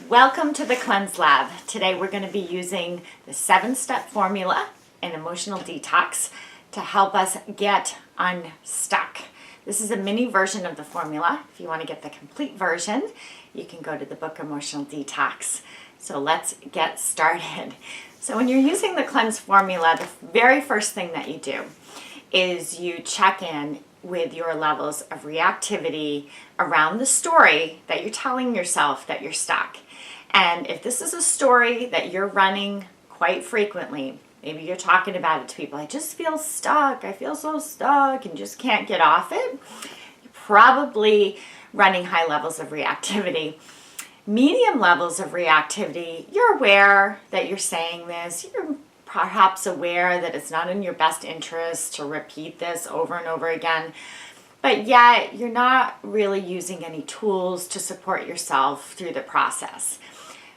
Welcome to the Cleanse Lab. Today we're going to be using the 7-step formula in Emotional Detox to help us get unstuck. This is a mini version of the formula. If you want to get the complete version, you can go to the book Emotional Detox. So let's get started. So when you're using the cleanse formula, the very first thing that you do is you check in with your levels of reactivity around the story that you're telling yourself that you're stuck. And if this is a story that you're running quite frequently, maybe you're talking about it to people, I just feel stuck, I feel so stuck and just can't get off it, you're probably running high levels of reactivity. Medium levels of reactivity, you're aware that you're saying this, you're perhaps aware that it's not in your best interest to repeat this over and over again, but yet you're not really using any tools to support yourself through the process.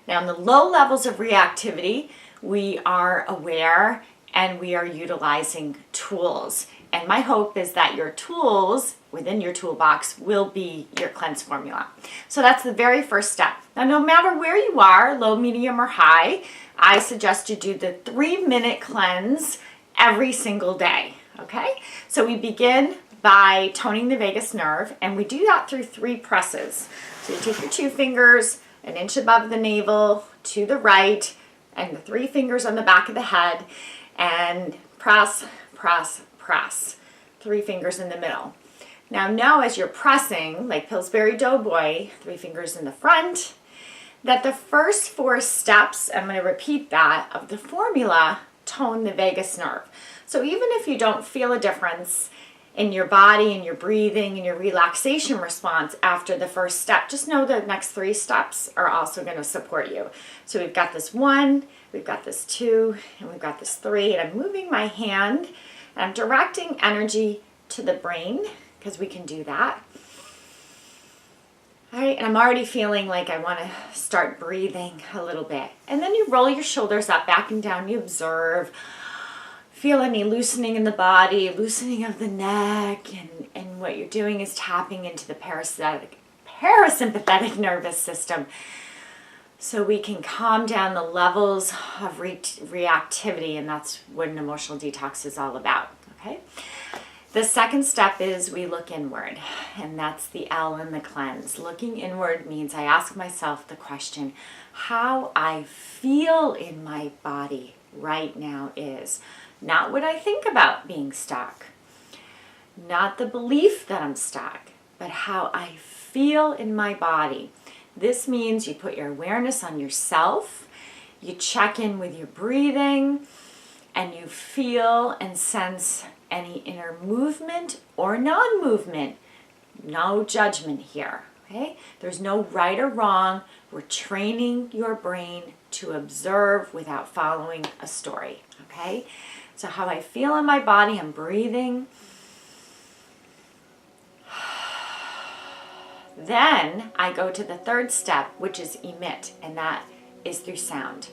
Now, in the low levels of reactivity, we are aware and we are utilizing tools. And my hope is that your tools within your toolbox will be your cleanse formula. So that's the very first step. Now, no matter where you are, low, medium, or high, I suggest you do the 3-minute cleanse every single day, okay? So we begin by toning the vagus nerve, and we do that through 3 presses. So you take your 2 fingers, an inch above the navel to the right, and the 3 fingers on the back of the head, and press, press, press. 3 fingers in the middle. Now know as you're pressing, like Pillsbury Doughboy, 3 fingers in the front, that the first 4 steps, I'm going to repeat that, of the formula tone the vagus nerve. So even if you don't feel a difference in your body and your breathing and your relaxation response after the first step, just know the next 3 steps are also going to support you. So we've got this 1, we've got this 2, and we've got this 3, and I'm moving my hand and I'm directing energy to the brain because we can do that. All right, and I'm already feeling like I want to start breathing a little bit. And then you roll your shoulders up, back and down, you observe. Feel any loosening in the body, loosening of the neck, and what you're doing is tapping into the parasympathetic nervous system so we can calm down the levels of reactivity, and that's what an emotional detox is all about, okay? The second step is we look inward, and that's the L in the cleanse. Looking inward means I ask myself the question, how I feel in my body right now is. Not what I think about being stuck, not the belief that I'm stuck, but how I feel in my body. This means you put your awareness on yourself, you check in with your breathing, and you feel and sense any inner movement or non-movement. No judgment here, okay? There's no right or wrong. We're training your brain to observe without following a story, okay? So how I feel in my body, I'm breathing. Then I go to the 3rd step, which is emit, and that is through sound.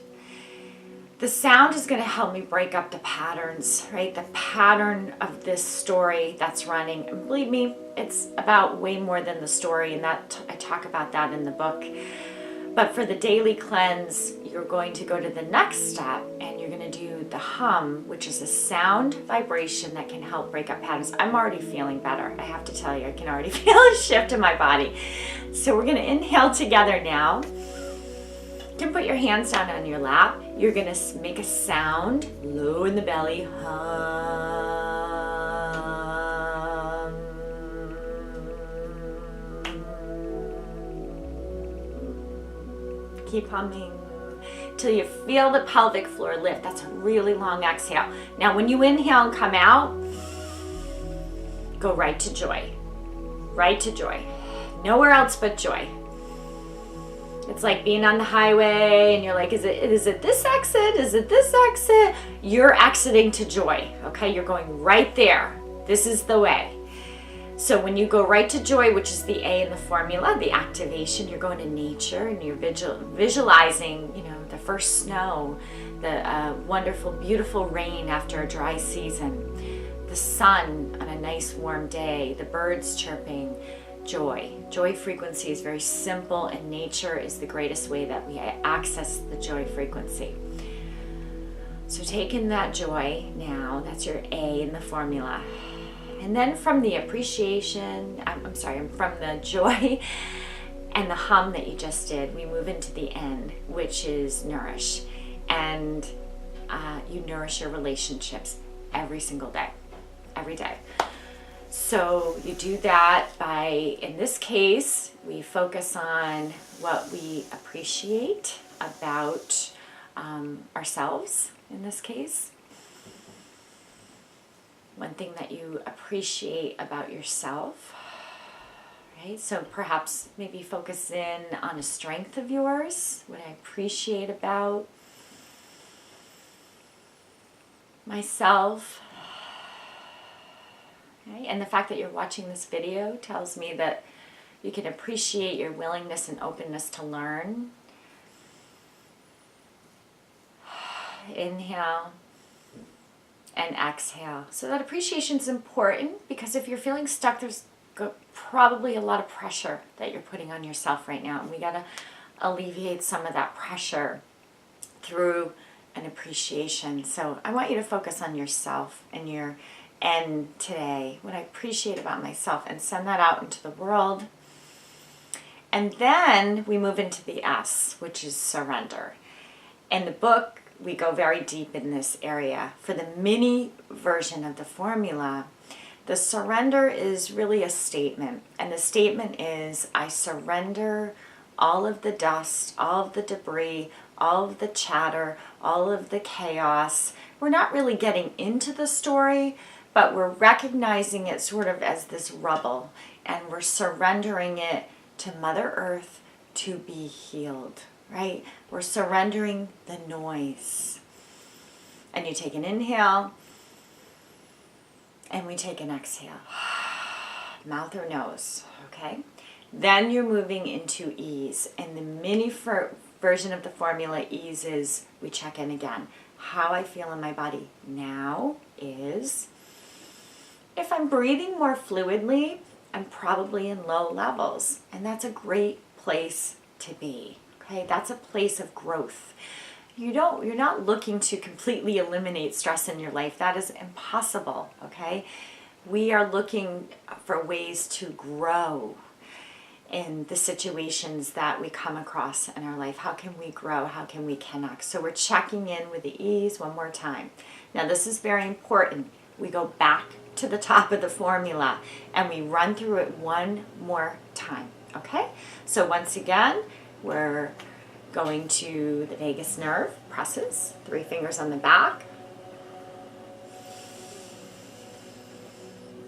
The sound is going to help me break up the patterns, right? The pattern of this story that's running. And believe me, it's about way more than the story, and that I talk about that in the book. But for the daily cleanse, you're going to go to the next step and you're going to do the hum, which is a sound vibration that can help break up patterns. I'm already feeling better. I have to tell you, I can already feel a shift in my body. So we're going to inhale together now. You can put your hands down on your lap. You're going to make a sound low in the belly. Hum. Keep humming till you feel the pelvic floor lift. That's a really long exhale. Now when you inhale and come out, go right to joy. Right to joy. Nowhere else but joy. It's like being on the highway and you're like, is it this exit? Is it this exit? You're exiting to joy, okay? You're going right there. This is the way. So when you go right to joy, which is the A in the formula, the activation, you're going to nature and you're visualizing, the first snow, the wonderful, beautiful rain after a dry season, the sun on a nice warm day, the birds chirping, joy. Joy frequency is very simple, and nature is the greatest way that we access the joy frequency. So take in that joy now. That's your A in the formula. And then from the appreciation, from the joy and the hum that you just did, we move into the N, which is nourish. And you nourish your relationships every single day, every day. So you do that by, in this case, we focus on what we appreciate about ourselves, in this case. One thing that you appreciate about yourself, right? So perhaps maybe focus in on a strength of yours, what I appreciate about myself. Okay? And the fact that you're watching this video tells me that you can appreciate your willingness and openness to learn. Inhale and exhale. So that appreciation is important, because if you're feeling stuck, there's probably a lot of pressure that you're putting on yourself right now. And we got to alleviate some of that pressure through an appreciation. So I want you to focus on yourself and your N today, what I appreciate about myself, and send that out into the world. And then we move into the S, which is surrender. In the book, we go very deep in this area. For the mini version of the formula, the surrender is really a statement. And the statement is, I surrender all of the dust, all of the debris, all of the chatter, all of the chaos. We're not really getting into the story, but we're recognizing it sort of as this rubble, and we're surrendering it to Mother Earth to be healed, right? We're surrendering the noise. And you take an inhale, and we take an exhale. Mouth or nose, okay? Then you're moving into ease. And the mini version of the formula, ease, is we check in again. How I feel in my body now is, if I'm breathing more fluidly, I'm probably in low levels. And that's a great place to be. Okay, that's a place of growth. You're not looking to completely eliminate stress in your life. That is impossible, okay? We are looking for ways to grow in the situations that we come across in our life. How can we grow? How can we connect? So we're checking in with the ease one more time. Now this is very important. We go back to the top of the formula and we run through it one more time, okay? So once again, we're going to the vagus nerve, presses, 3 fingers on the back.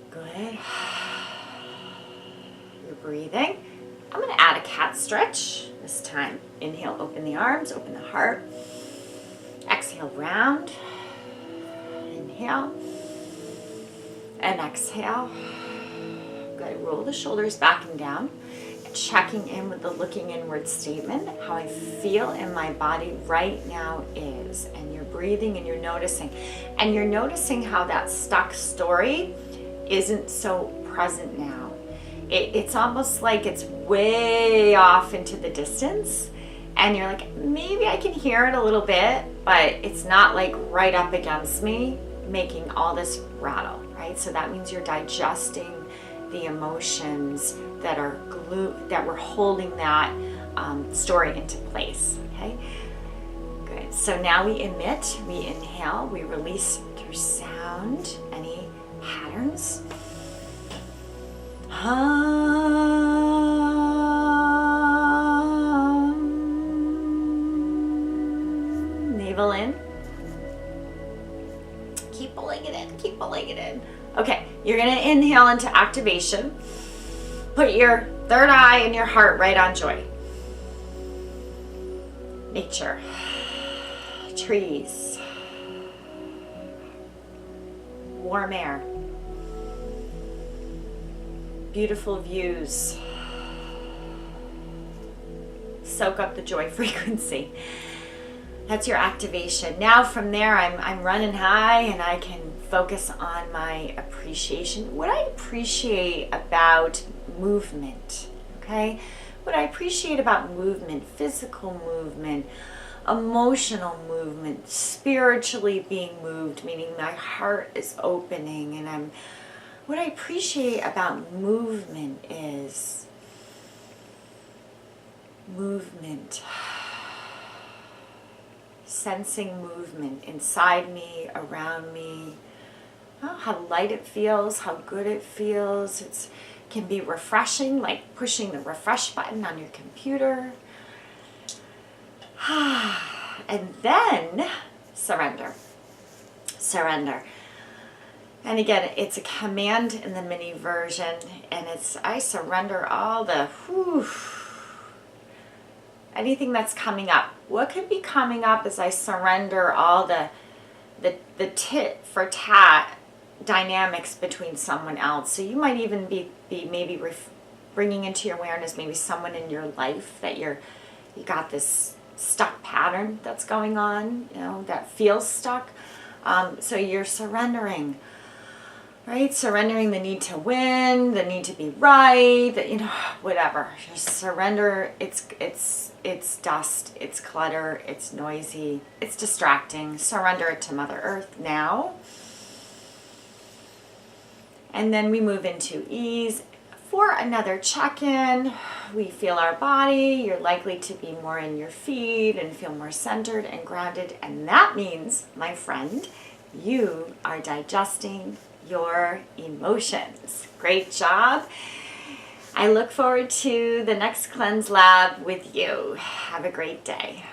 Good. You're breathing. I'm going to add a cat stretch this time. Inhale, open the arms, open the heart. Exhale, round. Inhale. And exhale. Good. Roll the shoulders back and down. Checking in with the looking inward statement. How I feel in my body right now is. And you're breathing and you're noticing. And you're noticing how that stuck story isn't so present now. It's almost like it's way off into the distance. And you're like, maybe I can hear it a little bit, but it's not like right up against me, making all this rattle, right? So that means you're digesting the emotions that are that we're holding that story into place, okay? Good. So now we emit, we inhale, we release through sound, any patterns. Navel in. Keep pulling it in, keep pulling it in. Okay, you're gonna inhale into activation. Put your third eye and your heart right on joy. Nature, trees, warm air, beautiful views. Soak up the joy frequency. That's your activation. Now from there, I'm running high and I can focus on my appreciation. What I appreciate about movement, okay? What I appreciate about movement, physical movement, emotional movement, spiritually being moved, meaning my heart is opening, and what I appreciate about movement is movement. Sensing movement inside me, around me, how light it feels, how good it feels. It can be refreshing, like pushing the refresh button on your computer. And then surrender. Surrender. And again, it's a command in the mini version, and I surrender all the anything that's coming up. What could be coming up is I surrender all the tit for tat dynamics between someone else. So you might even be maybe bringing into your awareness maybe someone in your life that you got this stuck pattern that's going on, that feels stuck. So you're surrendering, right? Surrendering the need to win, the need to be right, whatever. Just surrender. It's dust, it's clutter, it's noisy, it's distracting. Surrender it to Mother Earth now. And then we move into ease. For another check-in, we feel our body. You're likely to be more in your feet and feel more centered and grounded. And that means, my friend, you are digesting your emotions. Great job. I look forward to the next Cleanse Lab with you. Have a great day.